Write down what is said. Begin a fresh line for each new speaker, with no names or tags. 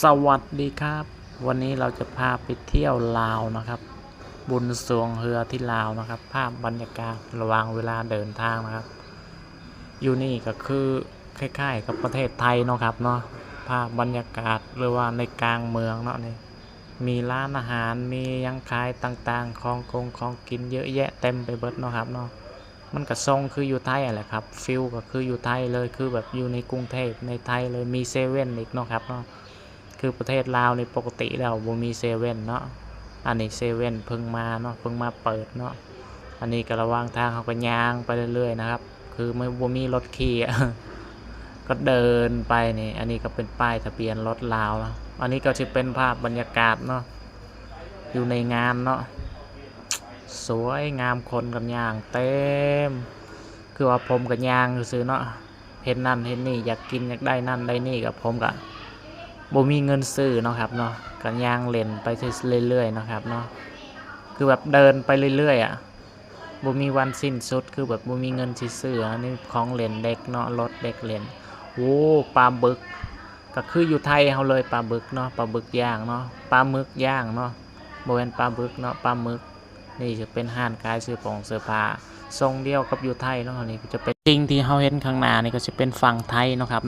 สวัสดีครับวันนี้เราจะพาไปเที่ยวลาวนะครับบุญสวงเรือที่ลาวนะครับภาพบรรยากาศระหว่างเวลาเดินทางนะครับอยู่นี่ก็คือคล้ายๆกับประเทศไทยเนาะครับเนาะภาพบรรยากาศหรือว่าในกลางเมืองเนาะนี่มีร้านอาหารมียังขายต่างๆของกินเยอะแยะเต็มไปเบิดเนาะครับเนาะมันก็ทรงคืออยู่ไทยแหละครับฟิลก็คืออยู่ไทยเลยคือแบบอยู่ในกรุงเทพในไทยเลยมีเซเว่นอีกเนาะครับเนาะคือประเทศลาวในปกติแล้วบ่มีเซเว่นเนาะอันนี้เซเว่นเพิ่งมาเนาะเพิ่งมาเปิดเนาะอันนี้ก็ระหว่างทางเขาก็ย่างไปเรื่อยๆนะครับคือไม่บ่มีรถขี่ ก็เดินไปนี่อันนี้ก็เป็นป้ายทะเบียนรถลาวนะอันนี้ก็จะเป็นภาพบรรยากาศเนาะอยู่ในงานเนาะสวยงามคนกับย่างเต็มคือว่าผมกับย่างซื้อเนาะเห็นนั่นเห็นนี่อยากกินอยากได้นั่นได้นี่กับผมกับบ่มีเงินซื้อเนาะครับเนาะกันย่างเล่นไปเรื่อยๆเนาะครับเนาะคือแบบเดินไปเรื่อยๆอ่ะบ่มีวันสิ้นสุดคือแบบบ่มีเงินซื้ออันนี้ของเล่นเด็กเนาะรถเด็กเล่นโอ้ปลาบึกก็คืออยู่ไทยเฮาเลยปลาบึกเนาะปลาบึกย่างเนาะปลาหมึกย่างเนาะบ่แม่นปลาบึกเนาะปลาหมึกนี่จะเป็นห้านขายเสื้อผ้าทรงเดียวกับอยู่ไทยเนาะนี่ก็จะเป็นจริงที่เฮาเห็นข้างหน้านี่ก็จะเป็นฝั่งไทยเนาะครับ